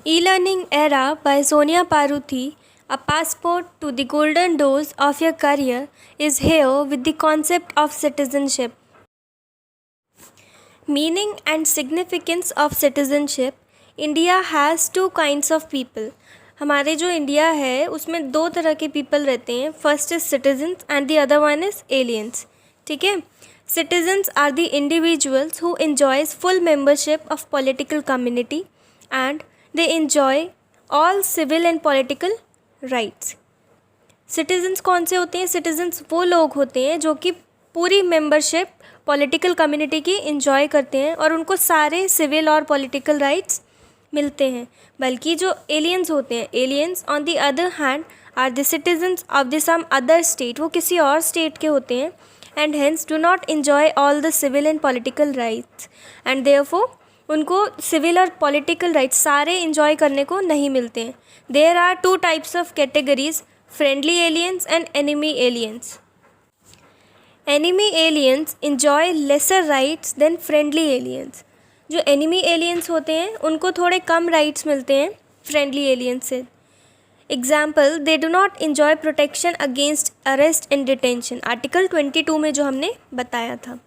E-Learning Era by Sonia Paruthi, a passport to the golden doors of your career, is here with the concept of citizenship. Meaning and significance of citizenship. India has two kinds of people. हमारे जो India है उसमें दो तरह के people रहते हैं. First is citizens and the other one is aliens. ठीक है. Citizens are the individuals who enjoys full membership of political community and they enjoy all civil and political rights. Citizens कौन से होते हैं? Citizens वो लोग होते हैं जो कि पूरी मेंबरशिप पॉलिटिकल कम्युनिटी की इंजॉय करते हैं और उनको सारे सिविल और पॉलिटिकल राइट्स मिलते हैं. बल्कि जो एलियंस होते हैं, aliens on the other hand are the citizens of the some other state. वो किसी और स्टेट के होते हैं and hence do not enjoy all the civil and political rights and therefore उनको civil और political rights सारे enjoy करने को नहीं मिलते हैं. There are two types of categories, friendly aliens and enemy aliens. Enemy aliens enjoy lesser rights than friendly aliens. जो enemy aliens होते हैं उनको थोड़े कम rights मिलते हैं friendly aliens से. Example, they do not enjoy protection against arrest and detention. Article 22 में जो हमने बताया था,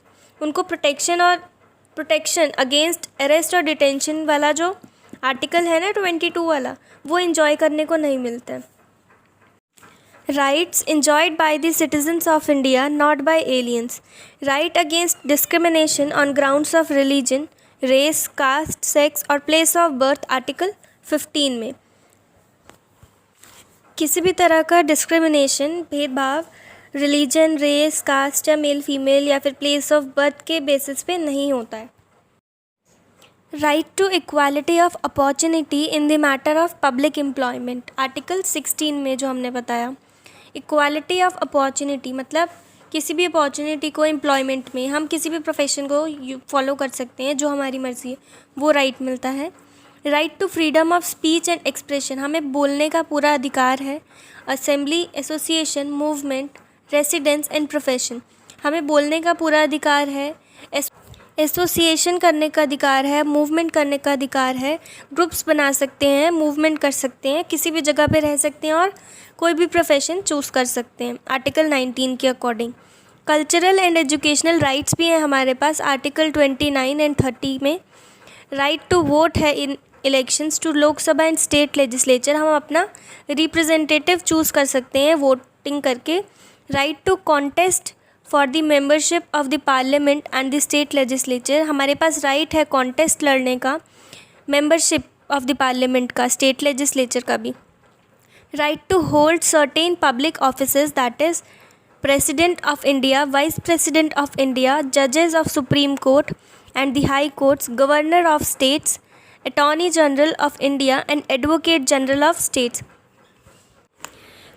उनको प्रोटेक्शन अगेंस्ट अरेस्ट और डिटेंशन वाला जो आर्टिकल है ना 22 वाला, वो इन्जॉय करने को नहीं मिलता है. Rights enjoyed by the citizens of India not by aliens. Right against discrimination on grounds of religion, race, caste, sex और प्लेस ऑफ बर्थ. आर्टिकल 15 में किसी भी तरह का डिस्क्रिमिनेशन, भेदभाव रिलीजन, रेस, कास्ट या मेल फीमेल या फिर प्लेस ऑफ बर्थ के बेसिस पे नहीं होता है. Right to equality of opportunity in the matter of public employment. Article 16 में जो हमने बताया, इक्वालिटी ऑफ अपॉर्चुनिटी मतलब किसी भी अपॉर्चुनिटी को एम्प्लॉयमेंट में हम किसी भी प्रोफेशन को फॉलो कर सकते हैं जो हमारी मर्ज़ी है, वो राइट मिलता है. Right to freedom of speech and expression, हमें बोलने का पूरा अधिकार है. Assembly, association, movement, residence and profession, हमें बोलने का पूरा अधिकार है. एसोसिएशन करने का अधिकार है, मूवमेंट करने का अधिकार है, ग्रुप्स बना सकते हैं, मूवमेंट कर सकते हैं, किसी भी जगह पे रह सकते हैं और कोई भी प्रोफेशन चूज़ कर सकते हैं आर्टिकल 19 के according. Cultural and educational rights भी हैं हमारे पास आर्टिकल 29 एंड 30 में. राइट टू वोट है in elections to Lok Sabha and state legislature, हम अपना रिप्रेजेंटेटिव चूज़ कर सकते हैं वोटिंग करके. Right to contest for the membership of the parliament and the state legislature, हमारे पास राइट है कॉन्टेस्ट लड़ने का, मेंबरशिप ऑफ द पार्लियामेंट का, स्टेट लेजिस्लेचर का भी. Right to hold certain public offices that is president of India, vice president of India, जजेस of supreme court and the high courts, governor of states, Attorney General of India and Advocate General of States.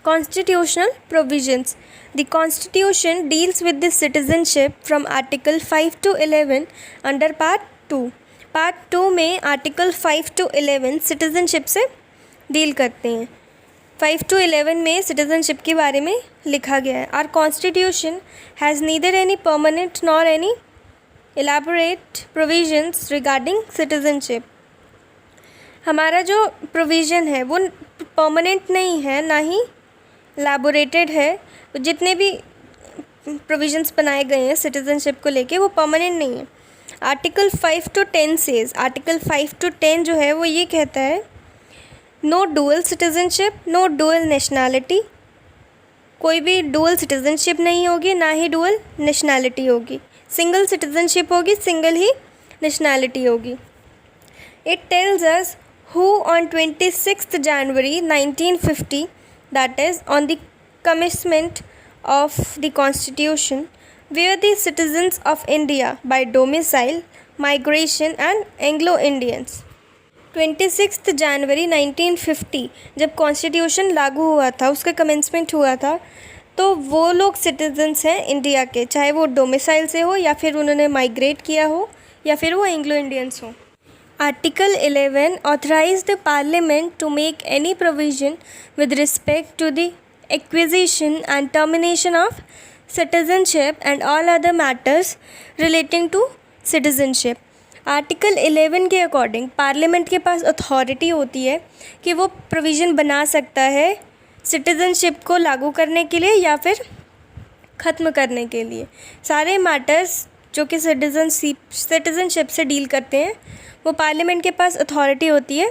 Constitutional provisions. The Constitution deals with the citizenship from Article 5 to 11 under Part 2. Part 2 में Article 5 to 11 citizenship से deal करते हैं. 5 to 11 में citizenship के बारे में लिखा गया है. Our Constitution has neither any permanent nor any elaborate provisions regarding citizenship. हमारा जो प्रोविज़न है वो परमानेंट नहीं है, ना ही एलैबोरेटेड है. जितने भी प्रोविज़न्स बनाए गए हैं सिटीज़नशिप को लेके वो परमानेंट नहीं है. Article 5 to 10 says, article 5 to 10 जो है वो ये कहता है, no dual citizenship, no dual nationality. कोई भी डुअल सिटीज़नशिप नहीं होगी, ना ही डुअल नेशनैलिटी होगी. सिंगल सिटीज़नशिप होगी, सिंगल ही नेशनैलिटी होगी. It tells us who on 26th January 1950, that is on the commencement of the Constitution, were the citizens of India by domicile, migration and Anglo-Indians. 26th January 1950 जब constitution लागू हुआ था, उसका commencement हुआ था, तो वो लोग सिटीजन्स हैं इंडिया के, चाहे वो डोमिसाइल से हो या फिर उन्होंने माइग्रेट किया हो या फिर वो एंग्लो इंडियंस हो. Article 11 authorized the Parliament to make any provision with respect to the acquisition and termination of citizenship and all other matters relating to citizenship. Article 11 के अकॉर्डिंग पार्लियामेंट के पास अथॉरिटी होती है कि वो प्रोविज़न बना सकता है सिटीज़नशिप को लागू करने के लिए या फिर ख़त्म करने के लिए। सारे मैटर्स जो कि सिटीज़नशिप से डील करते हैं वो पार्लियामेंट के पास अथॉरिटी होती है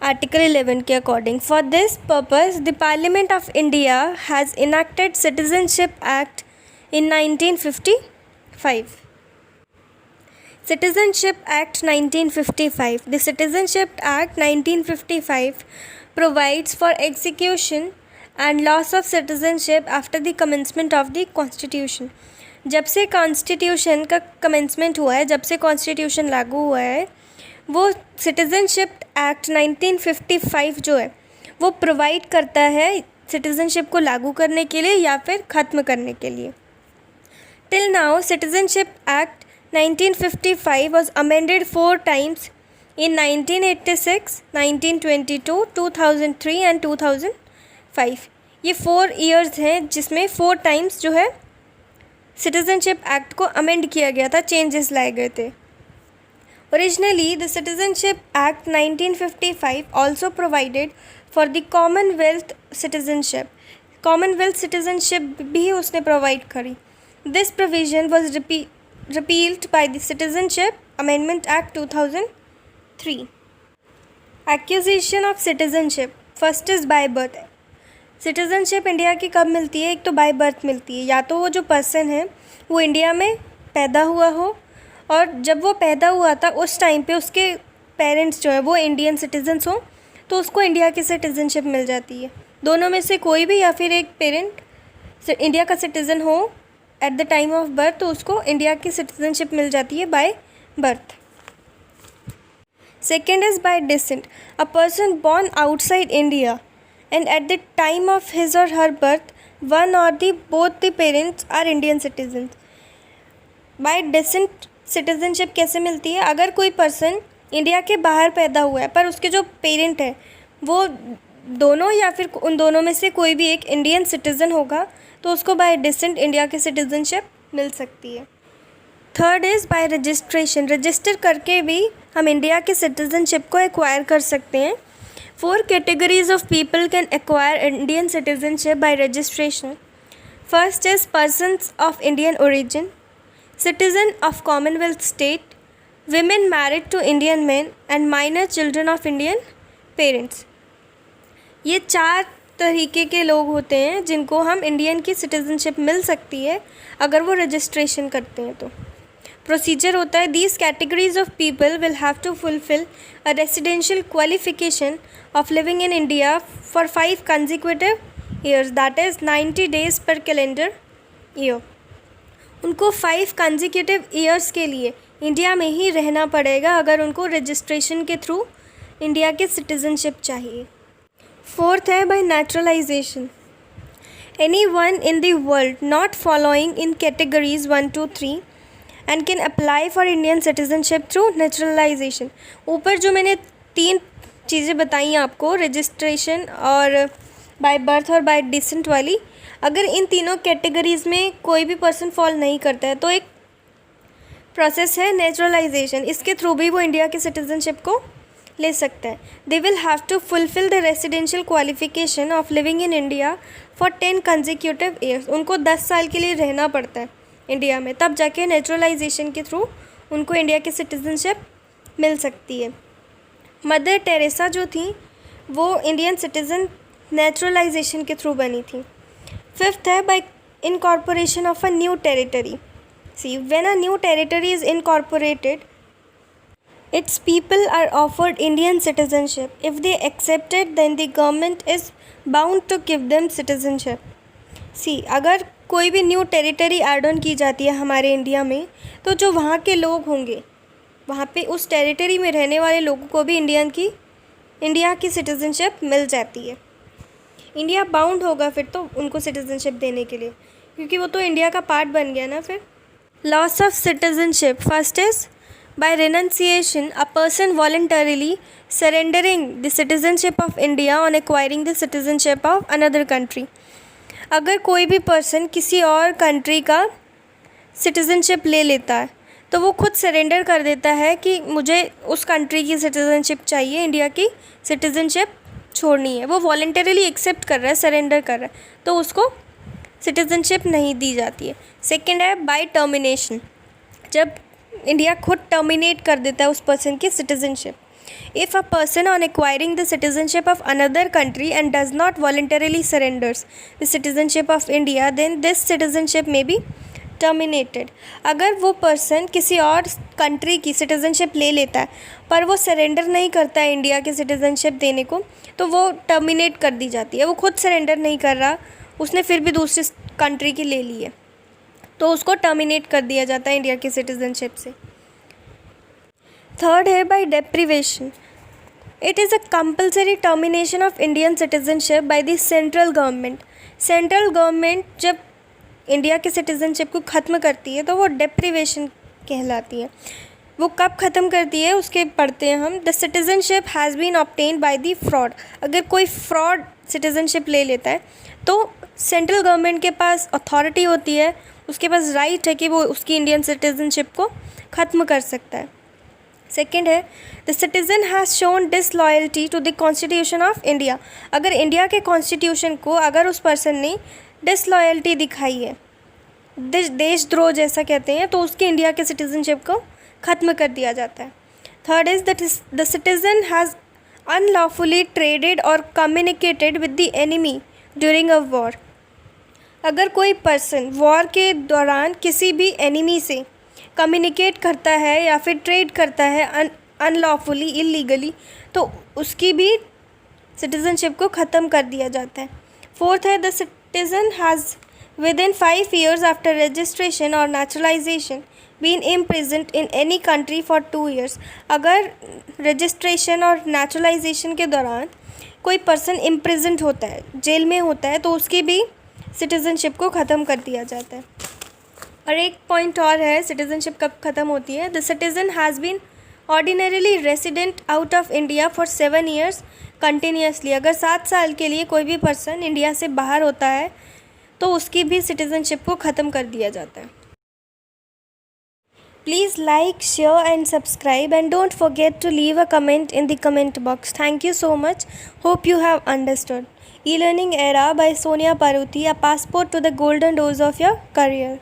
आर्टिकल 11 के according. For this purpose the parliament of India has enacted citizenship act in 1955। Citizenship Act 1955. The Citizenship Act 1955 provides for execution and loss of citizenship after the commencement of the Constitution. जब से constitution का commencement हुआ है, जब से constitution लागू हुआ है, वो सिटीज़नशिप एक्ट 1955 जो है वो प्रोवाइड करता है सिटीज़नशिप को लागू करने के लिए या फिर ख़त्म करने के लिए। Till now citizenship act 1955 was amended 4 times in 1986, 1922, 2003 and 2005। ये 4 years हैं जिसमें 4 times जो है सिटीज़नशिप एक्ट को अमेंड किया गया था, चेंजेस लाए गए थे। Originally, the Citizenship Act 1955 also provided for the Commonwealth citizenship। Commonwealth citizenship भी उसने प्रोवाइड करी। This provision was repealed by the Citizenship Amendment Act 2003। Acquisition of citizenship first is by birth। Citizenship India की कब मिलती है? एक तो by birth मिलती है, या तो वो जो पर्सन है वो इंडिया में पैदा हुआ हो और जब वो पैदा हुआ था उस टाइम पे उसके पेरेंट्स जो है वो इंडियन सिटीजन्स हों तो उसको इंडिया की सिटीज़नशिप मिल जाती है। दोनों में से कोई भी या फिर एक पेरेंट इंडिया का सिटीज़न हो at the time of birth तो उसको इंडिया की सिटीज़नशिप मिल जाती है by birth. Second is by decent. A person born outside India and at the time of his or her birth one or the both the parents are Indian citizens। by descent citizenship कैसे मिलती है? अगर कोई person India के बाहर पैदा हुआ है पर उसके जो पेरेंट है वो दोनों या फिर उन दोनों में से कोई भी एक इंडियन सिटीज़न होगा तो उसको बाय डिसेंट इंडिया की सिटीज़नशिप मिल सकती है। Third is by registration. Register करके भी हम इंडिया की सिटीज़नशिप को एक्वायर कर सकते हैं। 4 categories of people can acquire Indian citizenship by registration। First is persons of Indian origin, citizen of Commonwealth state, women married to Indian men and minor children of Indian parents। ये 4 तरीके के लोग होते हैं जिनको हम इंडियन की citizenship मिल सकती है अगर वो रजिस्ट्रेशन करते हैं तो। प्रोसीजर होता है these categories of people will have to fulfil a residential qualification of living in India for 5 consecutive years that is 90 days पर कैलेंडर ईयर। उनको 5 कंसेक्यूटिव ईयर्स के लिए इंडिया में ही रहना पड़ेगा अगर उनको रजिस्ट्रेशन के थ्रू इंडिया की सिटीज़नशिप चाहिए। फोर्थ है bye naturalisation. Any one in the world not following in categories 1 to 3 and can apply for Indian citizenship through naturalisation. ऊपर जो मैंने 3 चीज़ें बताई आपको, रजिस्ट्रेशन और बाय बर्थ और बाय डिसेंट वाली, अगर इन तीनों कैटेगरीज़ में कोई भी पर्सन फॉल नहीं करता है तो एक प्रोसेस है नेचुरलाइजेशन, इसके थ्रू भी वो इंडिया की सिटीज़नशिप को ले सकता है। They will have to fulfil the residential qualification of living in India for 10 consecutive years. उनको 10 साल के लिए रहना पड़ता है इंडिया में, तब जाके नेचुरलाइजेशन के थ्रू उनको इंडिया की सिटीज़नशिप मिल सकती है। मदर टेरेसा जो थी वो इंडियन सिटीज़न नेचुरलाइजेशन के थ्रू बनी थी। फिफ्थ है bye incorporation of a new territory. See when a new territory is incorporated its people are offered Indian citizenship. If they accept it, then the government is bound to give them citizenship. See, अगर कोई भी new territory add on की जाती है हमारे India में तो जो वहाँ के लोग होंगे वहाँ पे उस टेरिटरी में रहने वाले लोगों को भी इंडिया की सिटीज़नशिप मिल जाती है। इंडिया बाउंड होगा फिर तो उनको सिटीज़नशिप देने के लिए, क्योंकि वो तो इंडिया का पार्ट बन गया ना फिर। Loss of citizenship. First is by renunciation, a person voluntarily surrendering the citizenship of India on acquiring the citizenship of another country। अगर कोई भी पर्सन किसी और कंट्री का सिटीज़नशिप ले लेता है तो वो खुद सरेंडर कर देता है कि मुझे उस कंट्री की सिटीज़नशिप चाहिए, इंडिया की सिटीज़नशिप छोड़नी है। वो वॉलंटरीली एक्सेप्ट कर रहा है, सरेंडर कर रहा है, तो उसको सिटीज़नशिप नहीं दी जाती है। सेकंड है बाय टर्मिनेशन, जब इंडिया खुद टर्मिनेट कर देता है उस पर्सन की citizenship. If a person on acquiring the citizenship of another country and does not voluntarily surrenders the citizenship of India, then this citizenship may be terminated. अगर वो person किसी और कंट्री की सिटीज़नशिप ले लेता है पर वो सरेंडर नहीं करता है इंडिया की सिटीज़नशिप देने को, तो वो टर्मिनेट कर दी जाती है। वो खुद सरेंडर नहीं कर रहा, उसने फिर भी दूसरी कंट्री की ले ली है, तो उसको टर्मिनेट कर दिया जाता है इंडिया की सिटीज़नशिप से। थर्ड है by deprivation. It is a compulsory termination of Indian citizenship by the central government. Central government जब इंडिया के सिटीज़नशिप को ख़त्म करती है तो वो डेप्रीवेशन कहलाती है। वो कब ख़त्म करती है उसके पढ़ते हैं हम। The citizenship has been obtained by the fraud. अगर कोई फ्रॉड सिटीज़नशिप ले लेता है तो सेंट्रल गवर्नमेंट के पास अथॉरिटी होती है, उसके पास राइट है कि वो उसकी इंडियन सिटीज़नशिप को ख़त्म कर सकता है। सेकेंड है the citizen has shown disloyalty to the constitution of India. अगर इंडिया के कॉन्स्टिट्यूशन को अगर उस पर्सन ने डिसलॉयल्टी दिखाई है, देशद्रोह जैसा कहते हैं, तो उसकी इंडिया के सिटीज़नशिप को ख़त्म कर दिया जाता है। Third is the citizen has unlawfully traded और communicated with the enemy during a war. अगर कोई पर्सन वॉर के दौरान किसी भी एनिमी से कम्युनिकेट करता है या फिर ट्रेड करता है अनलॉफुली, इलीगली, तो उसकी भी सिटीज़नशिप को ख़त्म कर दिया जाता है। फोर्थ है the citizen has within 5 years after registration or naturalization been imprisoned in any country for 2 years। अगर रजिस्ट्रेशन और नेचुरलाइजेशन के दौरान कोई पर्सन इम्प्रिजेंट होता है, जेल में होता है, तो उसकी भी सिटीज़नशिप को ख़त्म कर दिया जाता है। और एक पॉइंट और है, सिटीज़नशिप कब ख़त्म होती है। The citizen has been ordinarily resident out of India for 7 years continuously. अगर 7 साल के लिए कोई भी पर्सन इंडिया से बाहर होता है तो उसकी भी सिटीज़नशिप को ख़त्म कर दिया जाता है। Please like, share and subscribe and don't forget to leave a comment in the comment box. Thank you so much. Hope you have understood. E-Learning Era by Sonia Paruthi, a passport to the golden doors of your career.